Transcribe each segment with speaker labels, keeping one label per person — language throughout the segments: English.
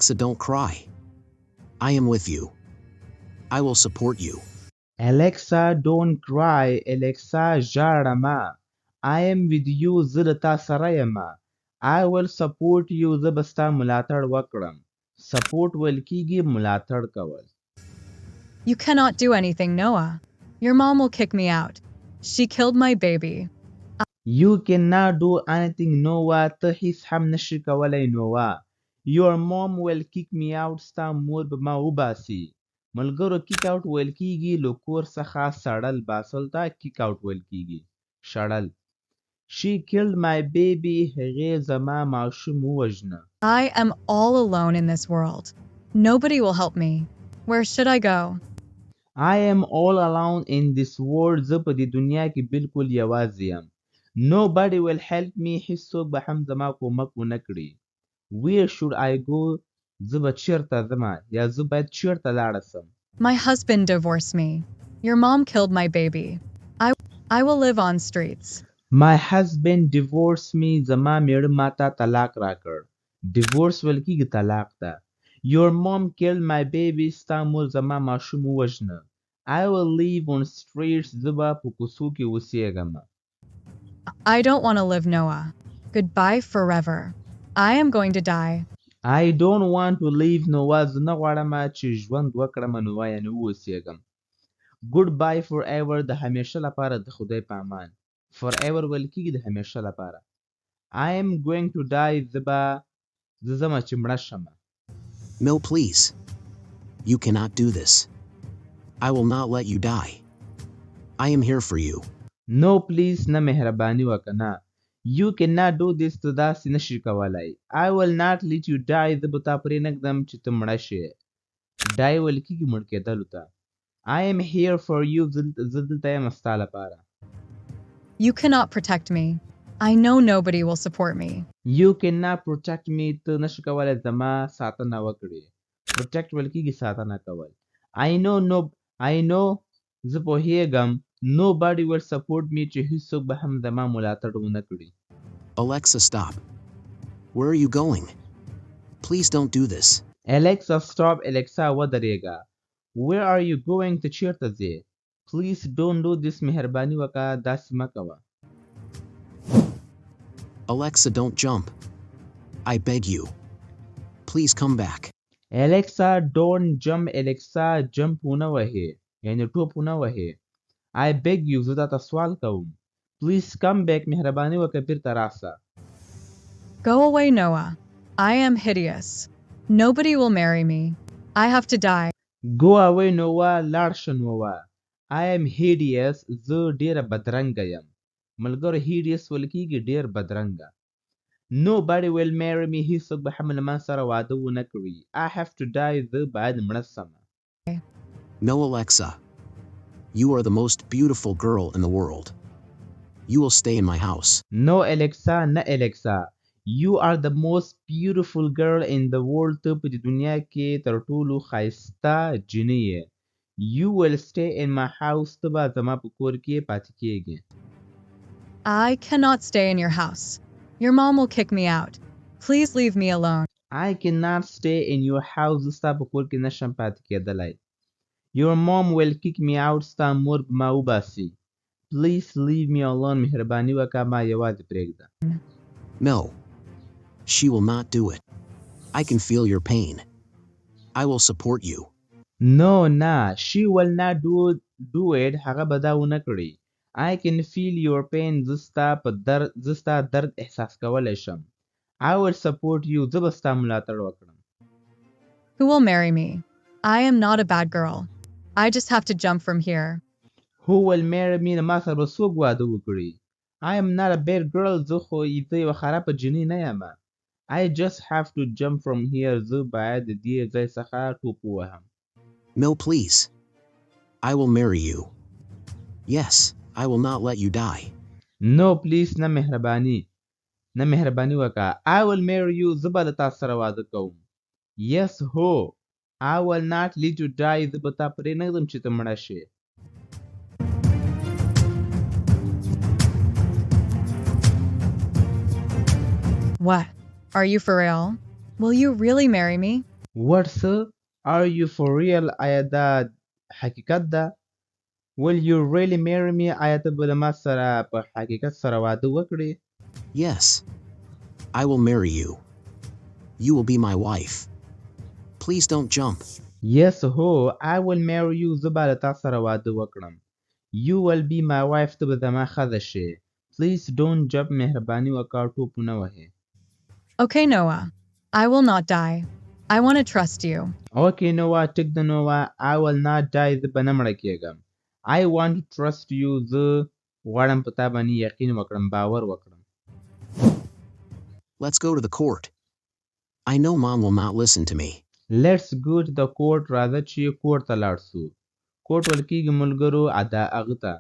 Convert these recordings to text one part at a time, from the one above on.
Speaker 1: Alexa, don't cry. I am with you. I will support you.
Speaker 2: Alexa, don't cry. Alexa, ژاړه مه. I am with you. زه له تا سره یم. I will support you. زه به ستا ملاتړ وکړم. Support ویل کیږي ملاتړ کول.
Speaker 3: You cannot do anything, Noah. Your mom will kick me out. She killed my baby.
Speaker 2: You cannot do anything, Noah. ته هیڅ هم نشي کولی Noah. Your mom will kick me out. ستا مور به ما وباسي. ملګرو kick out ویل کیږي له کور څخه سړل باسل ته kick out ویل کیږي شړل. She killed my baby. هغې زما ماشوم ووژنه.
Speaker 3: I am all alone in this world. Nobody will help me. Where should I go?
Speaker 2: I am all alone in this world. زه په دې دنیا کې بالکل یوازې یم. Nobody will help me. هیڅوک به هم زما کومک ونه کړي. Where should I go? زه به چیرته ځم یا زه باید چیرته لاړه سم.
Speaker 3: My husband divorced me. Your mom killed my baby. I will live on streets.
Speaker 2: My husband divorced me. زما میړه ماته طلاق راکړ. Divorce ویل کیږي طلاق ته. Your mom killed my baby. ستا مور زما ماشوم ووژنه. I will live on streets. زه به په کوڅو کې اوسېږم.
Speaker 3: I don't want to live, Noah. Goodbye forever. I am going to die.
Speaker 2: I don't want to live, Noah. زه نه غواړم چې ژوند وکړم Noah یعنې واوسېږم. Goodbye forever د همیشه لپاره د خدای په امان. Forever ویل کیږي د همیشه لپاره. I am going to die. زه ځمه چې مړه شم.
Speaker 1: No, please. You cannot do this. I will not let you die. I am here for you.
Speaker 2: No, please. نه مهرباني وکړه نه. You cannot do this. ته داسې نشي کولی. I will not let you die. زه به تا پرېنږدم چې ته مړه شې. Die ویل کیږي مړ کېدلو ته. I am here for you. زه دلته یم ستا لپاره.
Speaker 3: You cannot protect me. I know nobody will support me.
Speaker 2: You cannot protect me. ته نشي کولی زما ساتنه وکړې. Protect ویل کیږي ساتنه کول. I know زه پوهېږم nobody will support me چې هیڅوک به هم زما ملاتړ ونه کړي.
Speaker 1: Alexa, stop. Where are you going? Please don't do this.
Speaker 2: Alexa, stop. Alexa, ودرېږه. Where are you going? ته چیرته ځې? Please don't do this. مهرباني وکړه داسې مه کوه.
Speaker 1: Alexa, don't jump. I beg you. Please come back.
Speaker 2: Alexa, don't jump. Alexa, jump ونه وهې. یعنې ټوپ ونه وهې. I beg you. زه تاته سوال کوم. Please come back. مهرباني وکړه بیرته راسه.
Speaker 3: Go away, Noah. I am hideous. Nobody will marry me. I have to die.
Speaker 2: Go away, Noah. لاړ شه Noah. I am hideous. زه ډېره بدرنګه یم. ملګرو hideous ویل کیږي ډېر بدرنګه. Nobody will marry me. هیڅوک به هم له ما سره واده ونه کړي. I have to die. زه باید مړه سم.
Speaker 1: No, Alexa. You are the most beautiful girl in the world. You will stay in my house.
Speaker 2: No, Alexa. نه Alexa. You are the most beautiful girl in the world. ته په دې دنیا کې تر ټولو ښایسته جینۍ یې. You will stay in my house. ته به زما په کور کې پاتې کېږې.
Speaker 3: I cannot stay in your house. Your mom will kick me out. Please leave me alone.
Speaker 2: I cannot stay in your house. زه ستا په کور کې نشم پاتې کېدلی. Your mom will kick me out. ستا مور به ما وباسي. Please leave me alone. مهرباني وکړه ما یوازې پرېږده.
Speaker 1: No. She will not do it. I can feel your pain. I will support you.
Speaker 2: No, she will not do it. هغه به دا ونه کړي. I can feel your pain. زه ستا درد احساس کولی شم. I will support you. زه به ستا ملاتړ وکړم.
Speaker 3: Who will marry me? I am not a bad girl. I just have to jump from here.
Speaker 2: Who will marry me? ما سره به څوک واده وکړي. I am not a bad girl. زه خو یوه خرابه جینۍ نه یم. I just have to jump from here. زه باید د دې ځای څخه ټوپ ووهم.
Speaker 1: No, please. I will marry you. Yes, I will not let you die.
Speaker 2: No, please. نه مهرباني وکړه. I will marry you. زه به له تا سره واده کوم. Yes, ho. I will not let you die. زه به تا پرېنږدم چې ته مړه شې.
Speaker 3: What? Are you for real? Will you really marry me?
Speaker 2: What sir? Are you for real? آیا دا حقیقت ده؟ Will you really marry me? آیا ته به له ما سره په حقیقت سره واده وکړې؟
Speaker 1: Yes. I will marry you. You will be my wife. Please don't jump.
Speaker 2: Yes هو I will marry you. زه به له تا سره واده وکړم. You will be my wife. ته به زما ښځه شې. Please don't jump. مهرباني وکړه ټوپ ونه وهې.
Speaker 3: Okay, Noah. I will not die. I want to trust you.
Speaker 2: Okay Noah. ټیک ده Noah. I will not die. زه به نه مړه کېږم. I want to trust you. زه غواړم په تا باندې یقین وکړم. باور وکړم.
Speaker 1: Let's go to the court. I know Mom will not listen to me.
Speaker 2: Let's go to the court. راځه چې کورت ته لاړ سو. کورت ویل کېږي ملګرو هغه ته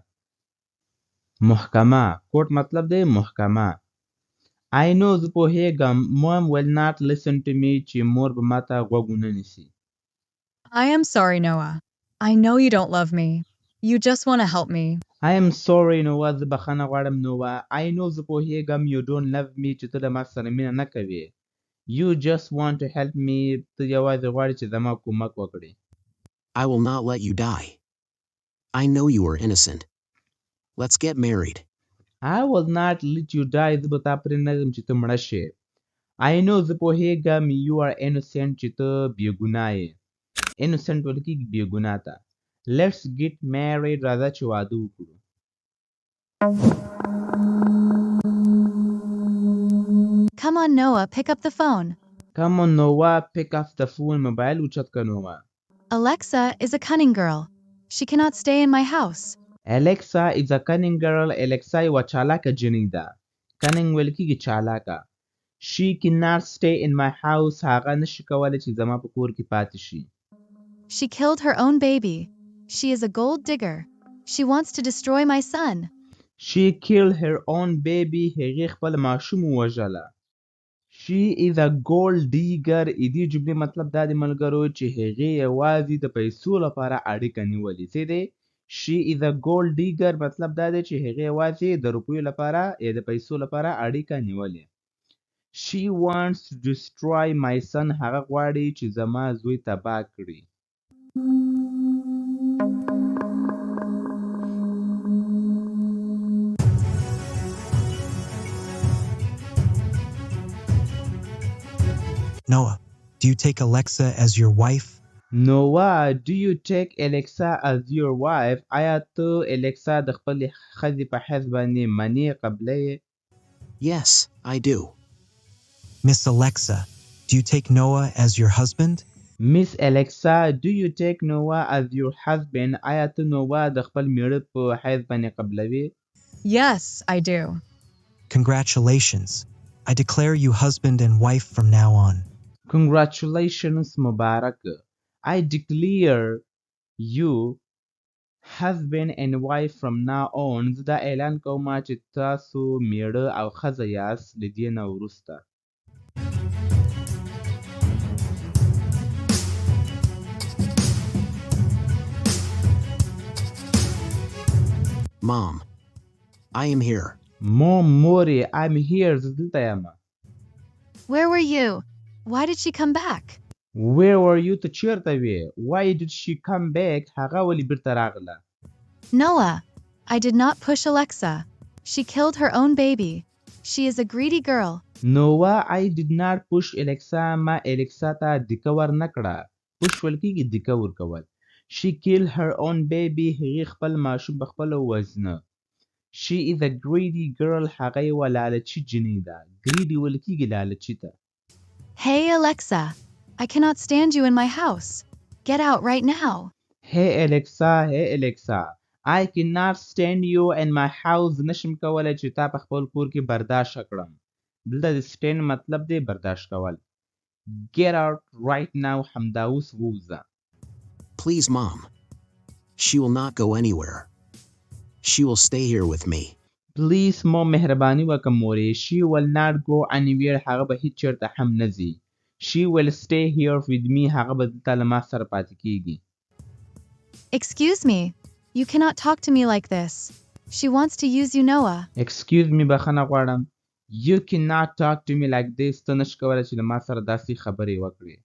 Speaker 2: محکمه. کورت مطلب دی محکمه. I know زه پوهېږم Mom will not listen to me چې مور به ما ته غوږ ونه نیسي.
Speaker 3: I am sorry, Noah. I know you don't love me. You just want to help me.
Speaker 2: I am sorry Noah. زه بخښنه غواړم Noah. I know زه پوهېږم you don't love me چې ته له ما سره مینه نه کوې. You just want to help me. ته یوازې غواړې چې زما کومک وکړې.
Speaker 1: I will not let you die. I know you are innocent. Let's get married.
Speaker 2: I will not let you die. زه به تا پرې نه ږدم چې ته مړه شې. I know زه پوهېږم you are innocent چې ته بېګناه یې. Innocent ویل کېږي بېګناه ته. Let's get married. راځه چې واده وکړو.
Speaker 3: Come on, Noah, pick up the phone.
Speaker 2: Come on Noah, pick up the phone. موبایل اوچت کړه Noah.
Speaker 3: Alexa is a cunning girl. She cannot stay in my house.
Speaker 2: Alexa is a cunning girl. Alexa یوه چالاکه جنۍ ده. Cunning ویل کېږي چالاکه. She cannot stay in my house. هغه نشي کولی چې زما په کور کې پاتې شي.
Speaker 3: She killed her own baby. She is a gold digger. She wants to destroy my son.
Speaker 2: She killed her own baby. هغې خپل ماشوم ووژله. She is a gold digger. دې جملې مطلب دا دی ملګرو چې هغې یوازې د پیسو لپاره اړیکه نیولې. څه دی؟ She is a gold digger مطلب دا دی چې هغې یوازې د روپیو لپاره یا د پیسو لپاره اړیکه نیولې. She wants to destroy my son. هغه غواړي چې زما زوی تباه کړي.
Speaker 4: Noah, do you take Alexa as your wife?
Speaker 2: Noah, do you take Alexa as your wife? آیا ته Alexa د خپلې ښځې په حیث باندې منې قبلې؟
Speaker 1: Yes, I do.
Speaker 4: Miss Alexa, do you take Noah as your husband?
Speaker 2: Miss Alexa, do you take Noah as your husband? آیا ته Noah د خپل میړه په حیث باندې قبلوې؟
Speaker 3: Yes, I do.
Speaker 4: Congratulations. I declare you husband and wife from now on.
Speaker 2: Congratulations مبارک. I declare you husband and wife from now on. زه دا اعلان کوم چې تاسو میړه او ښځه یاست له دې نه وروسته.
Speaker 1: Mom, I am here.
Speaker 2: Mom, مورې I'm here. زه دلته یم.
Speaker 3: Where were you? Why did she come back?
Speaker 2: Where were you? ته چیرته وې؟ Why did she come back? هغه ولې بیرته راغله؟
Speaker 3: Noah, I did not push Alexa. She killed her own baby. She is a greedy girl.
Speaker 2: Noah, I did not push Alexa. ما Alexa ته دیکه ور نه کړه. push ویل کېږي دیکه ورکول. She killed her own baby. هغې خپل ماشوم په خپله وژنه. She is a greedy girl. هغه یوه لالچي جنۍ ده. greedy ویل کېږي لالچي ته.
Speaker 3: Hey, Alexa, I cannot stand you in my house. Get out right now.
Speaker 2: Hey Alexa, hey Alexa. I cannot stand you in my house. نشم کولی چې تا په خپل کور کې برداشت کړم. دلته د stand مطلب دی برداشت کول. Get out right now. همدا اوس ووځه.
Speaker 1: Please, Mom. She will not go anywhere. She will stay here with me.
Speaker 2: Please Mom, مهرباني وکړه مورې. She will not go anywhere. هغه به هیڅ چېرته هم نه ځي. She will stay here with me. هغه به دلته له ما سره پاتې کېږي.
Speaker 3: Excuse me. You cannot talk to me like this. She wants to use you, Noah.
Speaker 2: Excuse me, بخښنه غواړم. You cannot talk to me like this. ته نشې کولی چې له ما سره داسې خبرې وکړې.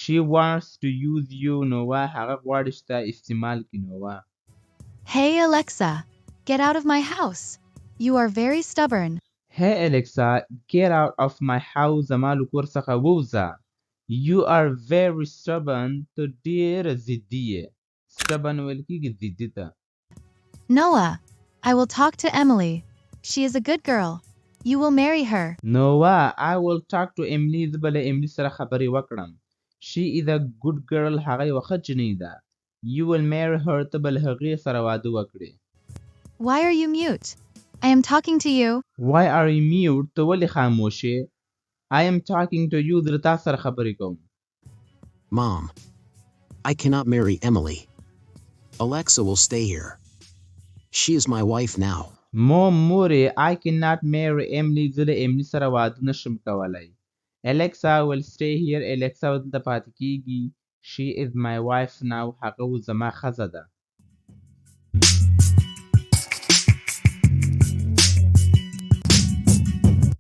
Speaker 2: She wants to use you نو وا هغه غواړي چې تا استعمال کړي نو وا
Speaker 3: Hey Alexa, get out of my house. You are very stubborn.
Speaker 2: Hey Alexa, get out of my house زما له کور څخه ووځه. You are very stubborn ته ډېره ضدي یې. stubborn ویل کېږي ضدي ته.
Speaker 3: Noah, I will talk to Emily. She is a good girl. You will marry her.
Speaker 2: Noah, I will talk to Emily زه به له Emily سره خبرې وکړم. She is a good girl هغه یوه ښه جنۍ ده. You will marry her ته به له هغې سره واده وکړې.
Speaker 3: Why are you mute? I am talking to you.
Speaker 2: Why are you mute ته ولې خاموش یې؟ I am talking to you زه تا سره خبرې کوم.
Speaker 1: Mom, I cannot marry Emily. Alexa will stay here. She is my wife now.
Speaker 2: مورې I cannot marry Emily زه له Emily سره واده نشم کولی. Alexa will stay here. Alexa به دلته پاتې کېږي. She is my wife now. هغه اوس زما ښځه ده.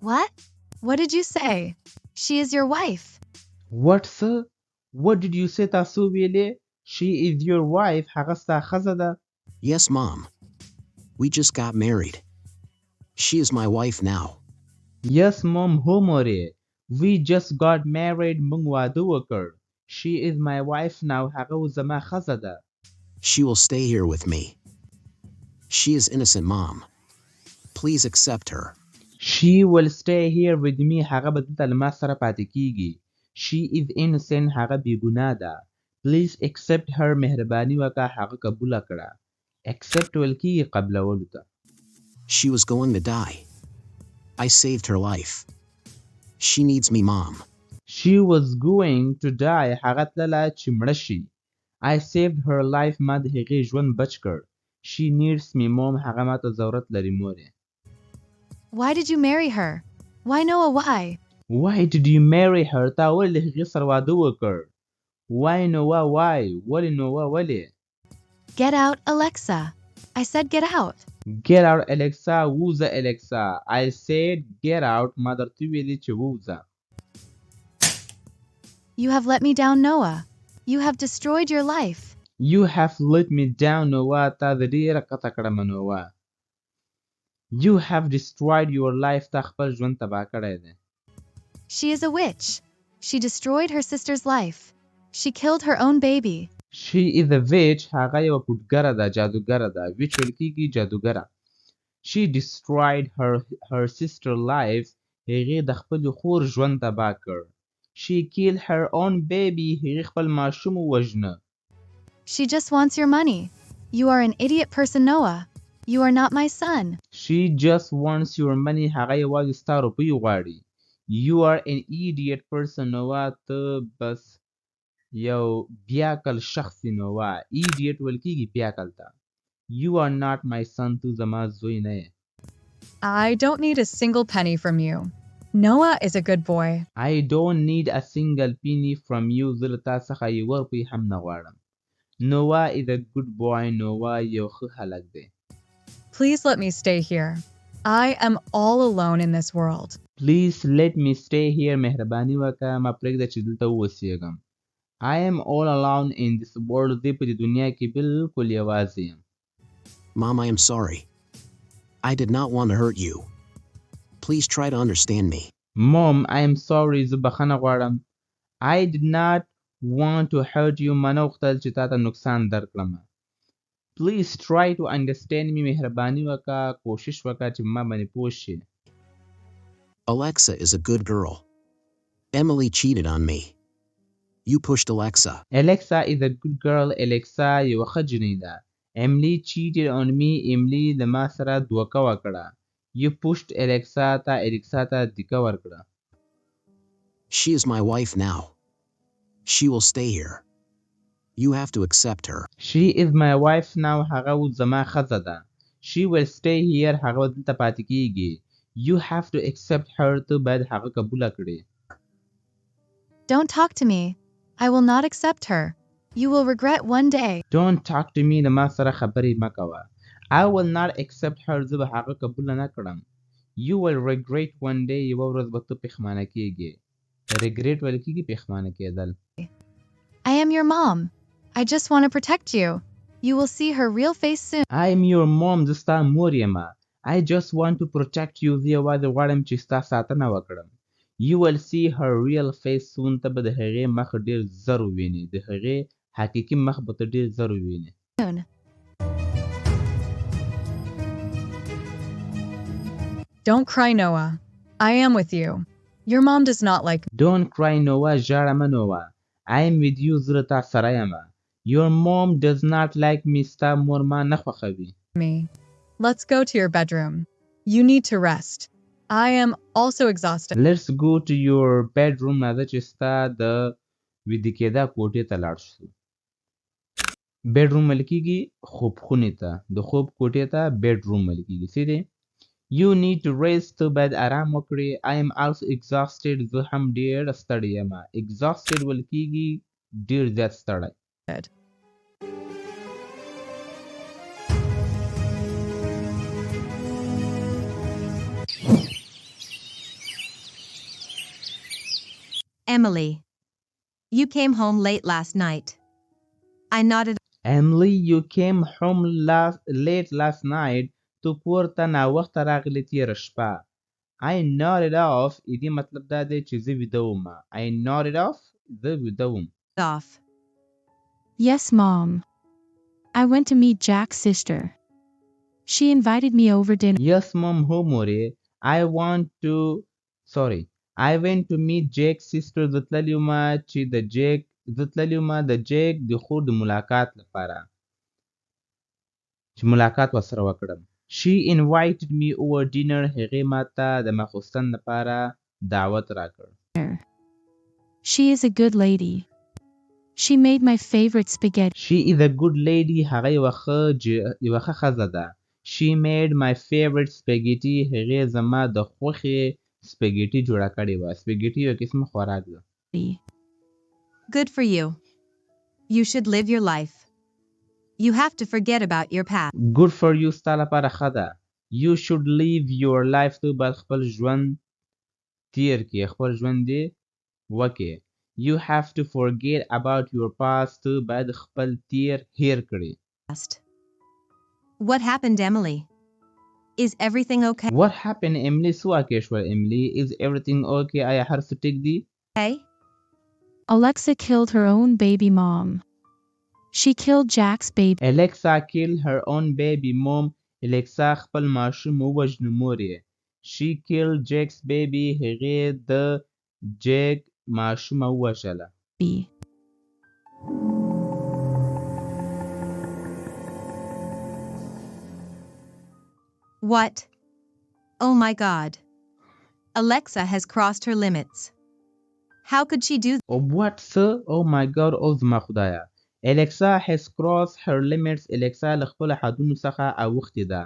Speaker 3: What? What did you say? She is your wife.
Speaker 2: What sir? What did you say تاسو ویلې؟ She is your wife. هغه ستا ښځه ده.
Speaker 1: Yes, Mom. We just got married. She is my wife now.
Speaker 2: Yes mom هو مورې. We just got married. موږ واده وکړ. She is my wife now. هغه اوس زما ښځه ده.
Speaker 1: She will stay here with me. She is innocent, Mom. Please accept her.
Speaker 2: She will stay here with me. هغه به دلته له ما سره پاتې کېږي. She is innocent. هغه بېګناه ده. Please accept her. مهرباني وکړه هغه قبوله کړه. Accept ویل کېږي قبلولو ته.
Speaker 1: She was going to die. I saved her life. She needs me, Mom.
Speaker 2: She was going to die. هغه تلله چې مړه شي. I saved her life. ما د هغې ژوند بچ کړ. She needs me, Mom. هغه ما ته ضرورت لري مورې.
Speaker 3: Why did you marry her? Why Noah, why?
Speaker 2: Why did you marry her? تا ولې له هغې سره واده وکړ؟ Why Noah, why? ولې Noah ولې؟
Speaker 3: Get out, Alexa. I said get out.
Speaker 2: Get out, Alexa. ووځه Alexa. I said get out. ما درته ویلي چې ووځه.
Speaker 3: You have let me down, Noah. You have destroyed your life.
Speaker 2: You have let me down, Noah. تا د ډېره قطع کړم Noah. You have destroyed your life. تا خپل ژوند تباه کړی دی.
Speaker 3: She is a witch. She destroyed her sister's life. She killed her own baby.
Speaker 2: She is a witch. هغه یوه پوټګره ده. جادوګره ده. witch ویل کېږي جادوګره. She destroyed her sister's life. هغې د خپلې خور ژوند تباه کړ. She killed her own baby. هغې خپل ماشوم ووژنه.
Speaker 3: She just wants your money. You are an idiot person, Noah. You are not my son.
Speaker 2: She just wants your money. هغه یوازې ستا روپۍ غواړي. You are an idiot person, Noah. ته بس یو بیعقل شخص یې Noah. Idiot ویل کېږي بیعقل ته. You are not my son. ته زما زوی نه یې.
Speaker 3: I don't need a single penny from you. Noah is a good boy.
Speaker 2: I don't need a single penny from you. زه له تا څخه یوه روپۍ هم نه غواړم. Noah is a good boy. Noah یو ښه هلک دی.
Speaker 3: Please let me stay here. I am all alone in this world.
Speaker 2: Please let me stay here. مهرباني وکړه ما پرېږده چې دلته واوسېږم. I am all alone in this world. زه په دې دنیا کې بالکل یوازې یم.
Speaker 1: Mom, I am sorry. I did not want to hurt you. Please try to understand me.
Speaker 2: Mom, I am sorry. زه بخښنه غواړم. I did not want to hurt you. ما نه غوښتل چې تا ته نقصان درکړم. Please try to understand me. مهرباني وکړه کوشش وکړه چې ما باندې پوه شې.
Speaker 1: Alexa is a good girl. Emily cheated on me. You pushed Alexa.
Speaker 2: Alexa is a good girl. Alexa یوه ښه جنۍ ده. Emily cheated on me. Emily له ما سره دوکه وکړه. You pushed Alexa. تا Alexa ته دیکه ورکړه.
Speaker 1: She is my wife now. She will stay here. You have to accept her.
Speaker 2: She is my wife now. هغه اوس زما ښځه ده. She will stay here. هغه به دلته پاتې کېږي. You have to accept her. ته باید هغه قبوله کړې.
Speaker 3: Don't talk to me. I will not accept her. You will regret one day.
Speaker 2: Don't talk to me. له ما سره خبرې مه کوه. I will not accept her. زه به هغه قبوله نه کړم. You will regret one day. یوه ورځ به ته پښیمانه کېږې. Regret ویل کېږي پښیمانه کېدل.
Speaker 3: I am your mom. I just want to protect you. You will see her real face soon.
Speaker 2: I am your mom. زه ستا مور یم. I just want to protect you. زه یوازې غواړم چې ستا ساتنه وکړم. You will see her real face soon. ته به د هغې مخ ډېر زر ووینې. د هغې حقیقي مخ به ته ډېر زر ووینې.
Speaker 3: Don't cry, Noah. I am with you. Your mom does not like
Speaker 2: Don't cry, Noah. ژاړه مه Noah. I am with you. زه له تا سره یم. Your mom does not like me. ستا مور ما نه خوښوي.
Speaker 3: me. Let's go to your bedroom. You need to rest. I am also exhausted.
Speaker 2: Let's go to your bedroom. راځه چې ستا د ویده کېدا کوټې ته لاړ شو. bedroom ویل کېږي خوب خونې ته. د خوب کوټې ته bedroom ویل کېږي. څه دی؟ You need to rest. ته باید آرام وکړې. I am also exhausted. زه هم ډېر ستړی یم. exhausted ویل کېږي ډېر زیات ستړی.
Speaker 5: Emily, you came home late last night. I nodded.
Speaker 2: Emily, you came home late last night. تو کور ته ناوخته راغلې تېره شپه. I nodded off. دې مطلب دا دی چې زه ویده وم. I nodded off. زه ویده وم.
Speaker 5: Off.
Speaker 6: Yes, Mom. I went to meet Jack's sister. She invited me over dinner.
Speaker 2: Yes, Mom. هو مورې. I went to meet Jack's sister. زه تللی وم چې د جیک د خور د ملاقات لپاره. چې ملاقات ورسره وکړم. She invited me over dinner. هغې ما ته د ماخوستن لپاره دعوت راکړ.
Speaker 6: She is a good lady. She made my favorite spaghetti.
Speaker 2: She is a good lady. هغه یوه ښه ښځه ده. She made my favorite spaghetti. هغې زما د خوښې سپګېټي جوړه کړې وه. سپګېټي یو قسمه خوراک ده.
Speaker 5: Good for you. You should live your life. You have to forget about your past.
Speaker 2: Good for you. ستا لپاره ښه ده. You should live your life. ته باید خپل ژوند تیر کړې. خپل ژوند دې وکړې. You have to forget about your past. ته باید خپل تیر هیر کړې.
Speaker 5: What happened, Emily? Is everything okay?
Speaker 2: What happened, Emily? څه واقع شول, Emily? Is everything okay? آیا هر څه ټیک دي؟
Speaker 5: Hey?
Speaker 6: Alexa killed her own baby mom. She killed Jack's baby.
Speaker 2: Alexa killed her own baby mom. Alexa خپل ماشوم ووژنه مور یې. She killed Jack's baby. هغې د جیک ماشوم ووژله.
Speaker 5: What? Oh my God. Alexa has crossed her limits. How could she do that?
Speaker 2: What, sir? Oh my God. او زما خدایا. Alexa has crossed her limits. Alexa له خپلو حدونو څخه اوښتې ده.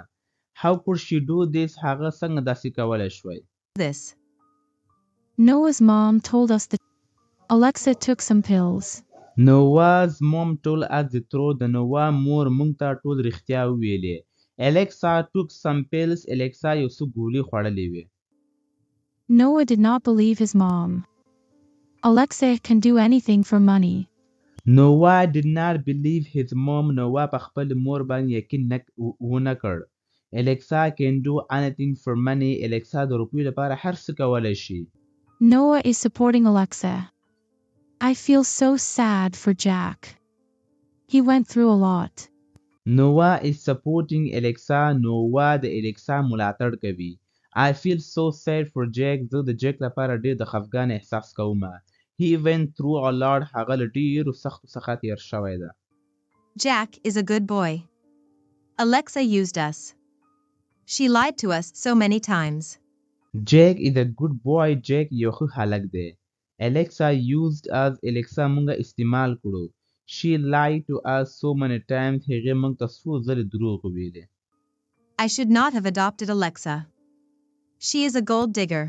Speaker 2: How could she do this? هغه څنګه داسې کولی شوی؟
Speaker 5: This.
Speaker 6: Noah's mom told us that Alexa took some pills.
Speaker 2: Noah's mom told us the truth. د نووا مور موږ ته ټول رښتیا وویلې. Alexa took some pills. Alexa یو څه ګولۍ خوړلې وې.
Speaker 6: Noah did not believe his mom. Alexa can do anything for money.
Speaker 2: Noah did not believe his mom. Noah په خپل مور باندې یقین ونه کړ. Alexa can do anything for money. Alexa د روپیو لپاره هر څه کولی شي.
Speaker 6: Noah is supporting Alexa. I feel so sad for Jack. He went through a lot.
Speaker 2: Noah is supporting Alexa. Noah د Alexa ملاتړ کوي. I feel so sad for Jack. زه د جیک لپاره ډېر د خفګان احساس کوم. He went through a lot. هغه له ډېرو سختو څخه تیر شوی ده.
Speaker 5: Jack is a good boy. Alexa used us. She lied to us so many times.
Speaker 2: Jack is a good boy. Jack یو ښه هلک دی. Alexa used us. Alexa مونږه استعمال کړو. She lied to us so many times. هغې مونږ ته څو ځلې دروغ ویلې.
Speaker 5: I should not have adopted Alexa. She is a gold digger.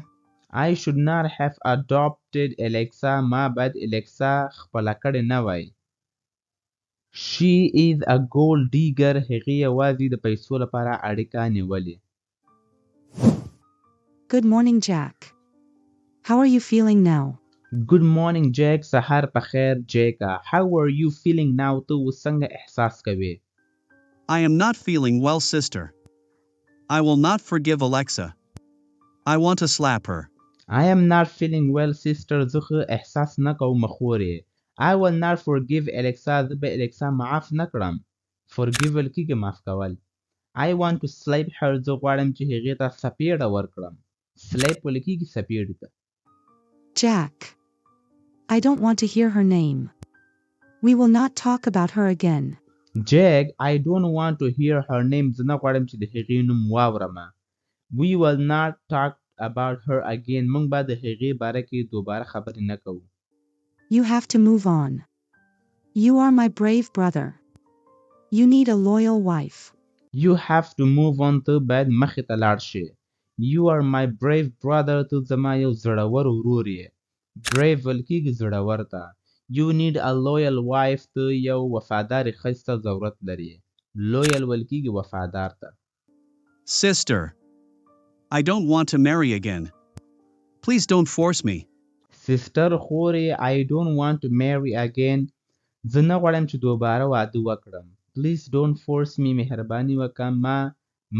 Speaker 2: I should not have adopted Alexa. ما باید Alexa خپله کړې نه وای. She is a gold digger. هغې یوازې د پیسو لپاره اړیکه نیولې.
Speaker 7: Good morning, Jack. How are you feeling now?
Speaker 2: Good morning Jack سهار په خیر Jack How are you feeling now ته اوس څنګه احساس کوې
Speaker 7: I am not feeling well, sister. I will not forgive Alexa. I want to slap her.
Speaker 2: I am not feeling well sister زه ښه احساس نه کوم خورې I will not forgive Alexa زه به Alexa معاف نه کړم Forgive ول کېږي معاف کول I want to slap her زه غواړم چې هغې ته سپېړه ورکړم Slap ول کېږي سپېړې ته
Speaker 6: Jack. I don't want to hear her name. We will not talk about her again.
Speaker 2: Jack, I don't want to hear her name. زه نه غواړم چې د هغې نوم واورم. We will not talk about her again. موږ به د هغې باره کې دوباره خبرې نه کوو.
Speaker 6: You have to move on. You are my brave brother. You need a loyal wife.
Speaker 2: You have to move on. ته باید مخې ته لاړ شې. You are my brave brother. ته زما یو زړور ورور یې. Brave ول کېږي زړور ته. You need a loyal wife. ته یو وفادارې ښځې ته ضرورت لري. Loyal ول کېږي وفادار ته.
Speaker 7: Sister. I don't want to marry again. Please don't force me.
Speaker 2: Sister خورې I don't want to marry again. زه نه غواړم چې دوباره واده وکړم. Please don't force me. مهرباني وکړه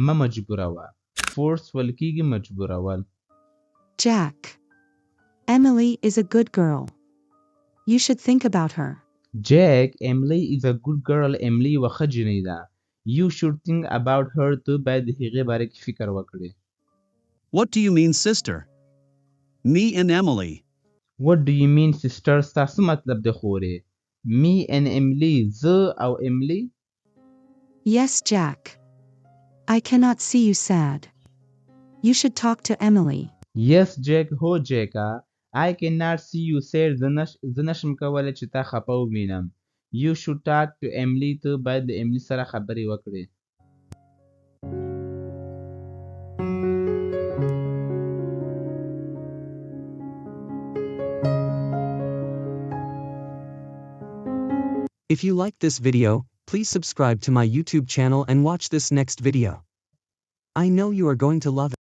Speaker 2: ما مجبوروه. Force ول کېږي مجبورول.
Speaker 6: Jack. Emily is a good girl. You should think about her.
Speaker 2: Jack, Emily is a good girl. Emily یوه ښه جینۍ ده. You should think about her. ته باید د هغې باره کې فکر وکړې.
Speaker 7: What do you mean, sister? Me and Emily.
Speaker 2: What do you mean, sister? ستاسو مطلب دی خورې. Me and Emily. زه او Emily.
Speaker 6: Yes, Jack. I cannot see you sad. You should talk to Emily.
Speaker 2: Yes, Jack. هو Jack. I cannot see you sad. زه نشم کولی چې تا خفه ووینم. You should talk to Emily. ته باید د Emily سره خبرې وکړې.
Speaker 4: If you liked this video, please subscribe to my YouTube channel and watch this next video. I know you are going to love it.